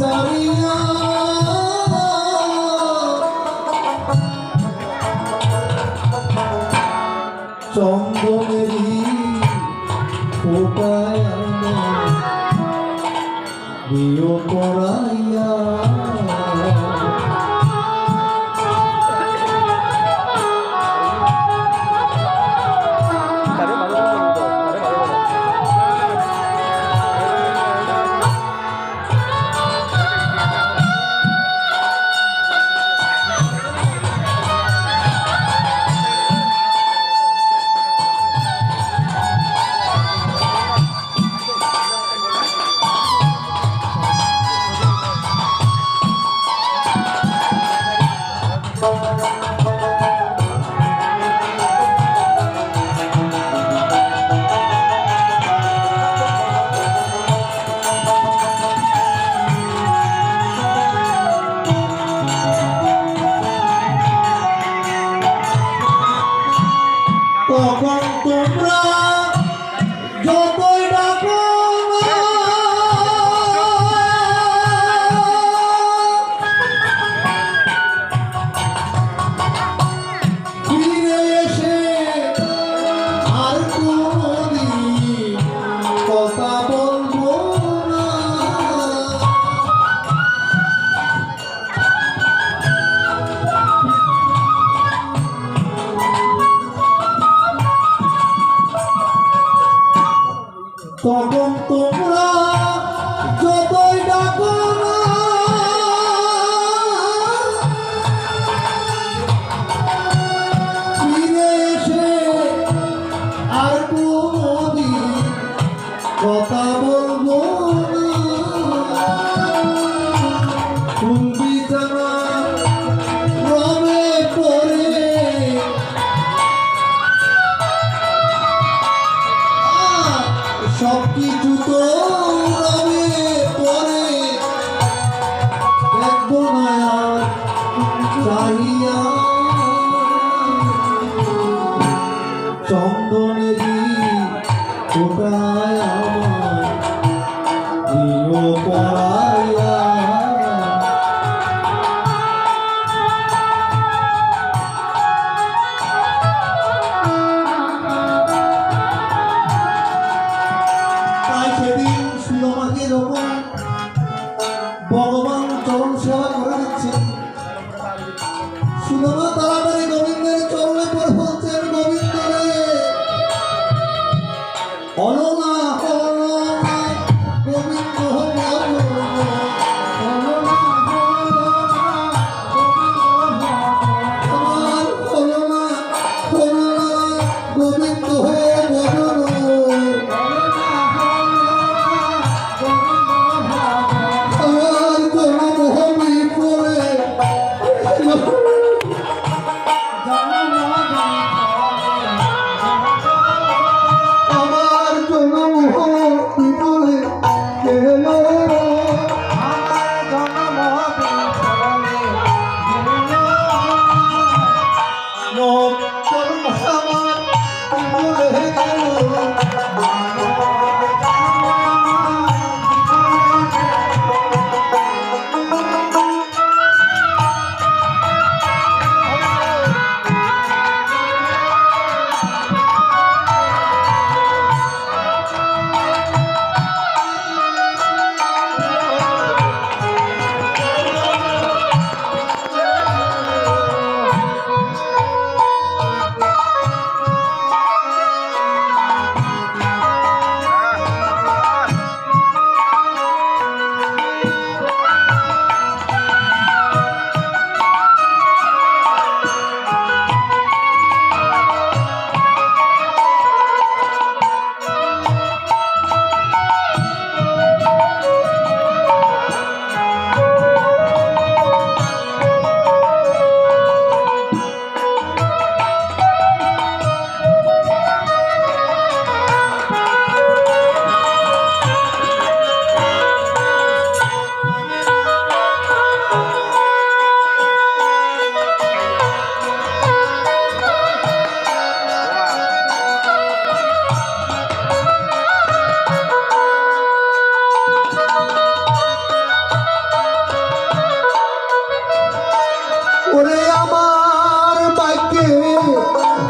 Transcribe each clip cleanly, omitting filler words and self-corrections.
চারিয়া চন্দনেরই ফোটায় আমার দিও পড়াইয়া তখন তোমরা যতই ডাকো ফিরে এসে আর কোনদিন কথা বলবো না। তখন তোমরা যতই ডাকো না ফিরে এসে আর কোনদিন কথা বলবো না। ফুল বিছানা রবে পড়ে সবকিছু তো রবে পরে দেখবো না আর চাহিয়া চন্দনেরই ফোটায় আমার দিও পড়াইয়া সেদিন সুরমাকে যখন ভগবান চরণ সেবা করে দিচ্ছেন সুরমা তাড়াতাড়ি গোবিন্দের চরণে পড়ে বলছেন গোবিন্দ রে হলো না গোবিন্দ গোবিন্দ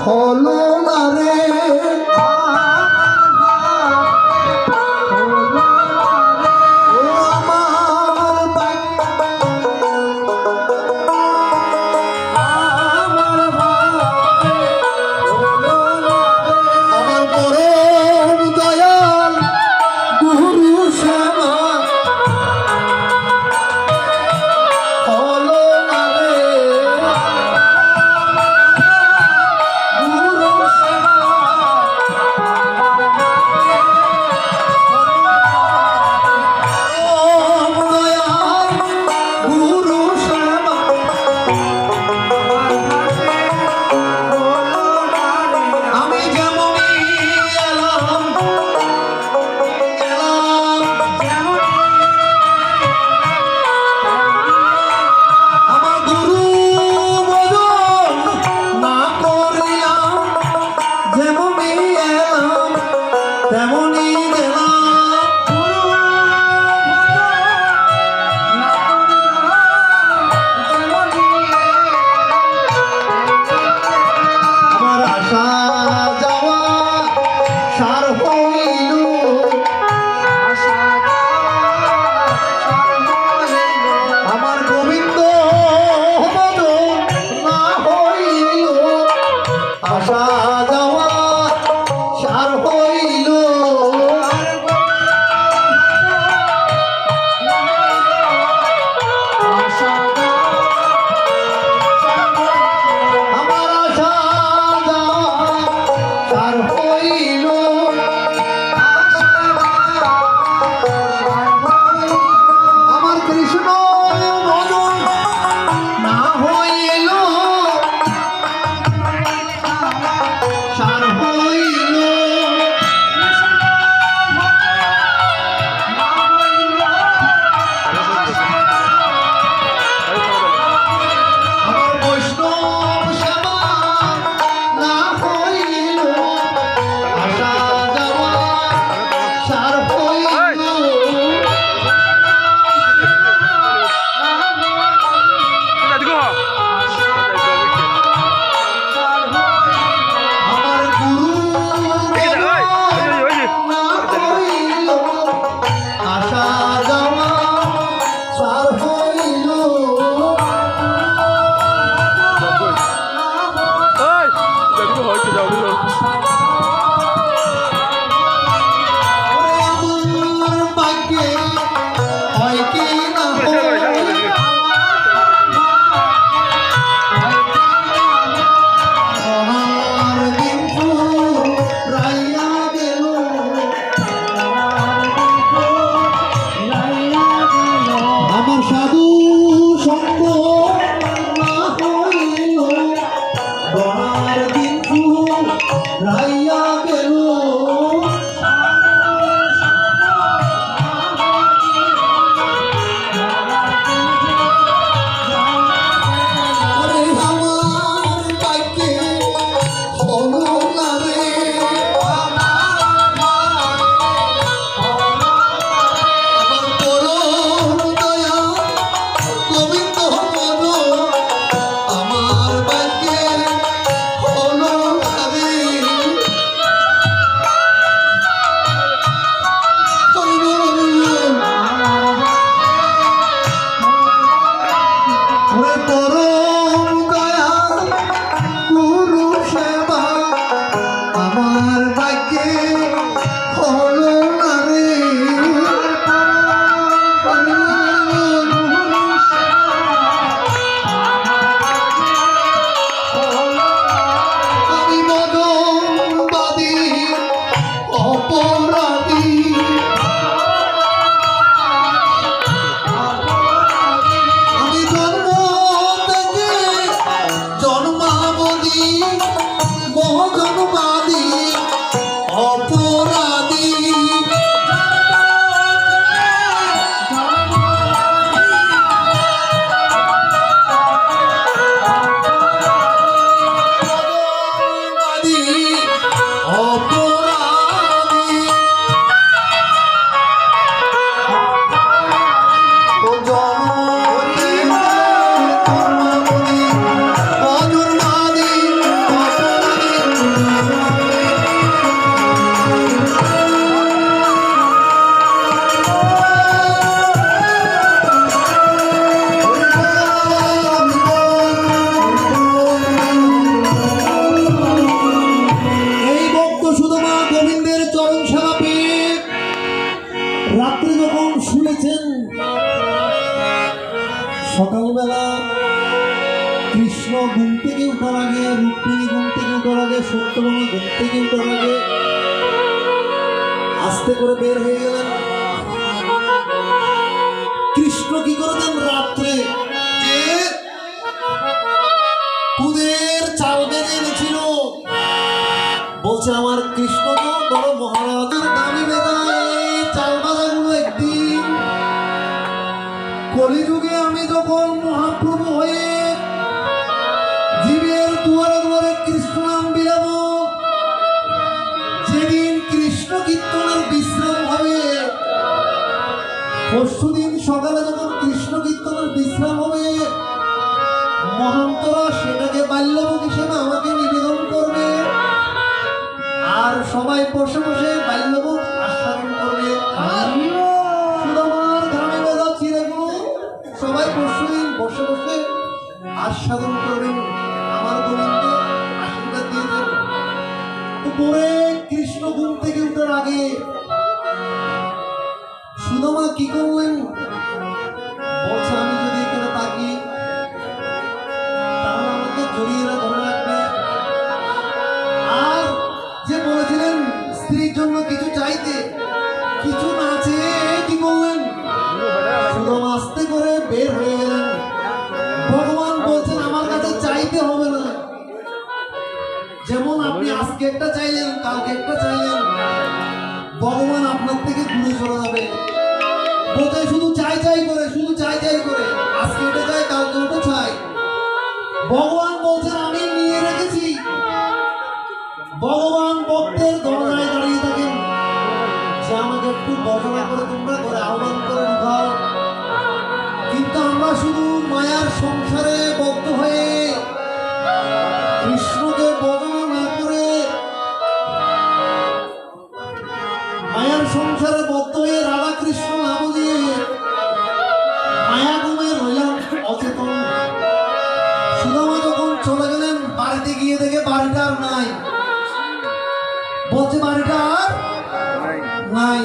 হলো না রে ও আমার আমার পরম দয়াল গুরু শ্যামা হলো না রে গুরু শ্যামা পরম দয়াল গুরু শ্যামা আমি যেমনই এলাম আমার গুরু বদন না করিলাম যেমনই এলাম তেমনই গেলাম আমার আশা যাওয়া সার হইল আমার গোবিন্দ বদন না হইল আশা যাওয়া সার হইল আমার আশা যাওয়া সার হইল আমার কৃষ্ণ ভজন না হইল সার হইল আমার বৈষ্ণব সেবা না হইল আশা যাওয়া সার হইল আমার গুরু না হইল আশা যাওয়া সার হইল ওরে আমার ভাগ্যে হয় কি না হয় আমার দিন রাইয়া গেল আমার সাধু সঙ্গ না হইল আমার দিন রাইয়া গেল ওরে আমার ভাগ্যে হলো না রে আমার পরম দয়া গোবিন্দ বদন আমার ভাগ্যে হলো না রে ওরে পরম দয়া গুরু সেবা আমার ভাগ্যে হলো না রে আমি মদনবাদী অপরাধী আমি জন্ম থেকে সকালবেলা কৃষ্ণ ঘুম থেকে উঠার আগে, রুক্মিণী ঘুম থেকে উঠার আগে, সত্যভামা ঘুম থেকে উঠার আগে আস্তে করে বের হয়ে গেলেন। কৃষ্ণ কি করেছেন রাত্রে যে কুদের চাল বেঁধে এনেছিল, বলছে আমার কৃষ্ণ তো বড় মহারাজের দামি বেদা, এই চাল বাজাগুলো একদিন কলিযুগে আমি যখন মহাপ্রভু হয়ে জীবের দুয়ারে দুয়ারে কৃষ্ণ নাম বিলাবো, যেদিন কৃষ্ণ কীর্তনের বিশ্রাম হবে, পরশুদিন সকালে যখন কৃষ্ণ কীর্তনের বিশ্রাম হবে, মহান্তরা সেটাকে বাল্যভোগ হিসেবে আমাকে নিবেদন করবে, আর সবাই বসে বসে বাল্যভোগ আস্বাদন করবে। আর সুদামার গ্রামে বেদা চিরেগুলো সবাই পরশুদিন বসে বসে আস্বাদন করবেন, আমার গোবিন্দ আশীর্বাদ দিয়েছেন। তো পরে কৃষ্ণ ঘুম থেকে উঠার আগে সুদামা কি করলেন, বলছে আমি যদি এখানে থাকি তাহলে আমাকে জড়িয়ে ধরে রাখবে, আর যে বলেছিলেন স্ত্রীর জন্য কিছু চাইতে, কিছু না চেয়ে কি করলেন, সুদামা আস্তে করে বের হয়ে গেলেন। ভগবান বলছেন আমার কাছে চাইতে হবে না, যেমন আপনি আজকে একটা চাইলেন, কালকে একটা চাইলেন, ভগবান আপনার থেকে দূরে চলে যাবে। বোঝায় শুধু চাই চাই করে, শুধু চাই চাই করে, আজকে ওটা চাই, কালকে ওটা চাই। ভগবান বলছেন আমি নিয়ে রেখেছি। ভগবান ভক্তের দরজায় দাঁড়িয়ে থাকেন যে আমাকে একটু বর্ণনা করে তোমরা করে আহ্বান করে ঢুকাও, কিন্তু আমরা শুধু মায়ার সংসারে বদ্ধ হয়ে কৃষ্ণকে বর্ণনা না করে, মায়ার সংসারে বদ্ধ হয়ে রাধা কৃষ্ণ না বুঝিয়ে মায়াগুমে রইলাম অচেতন। সুদামা যখন চলে গেলেন, বাড়িতে গিয়ে দেখে বাড়িটা আর নাই, বলছে বাড়িটা আর নাই।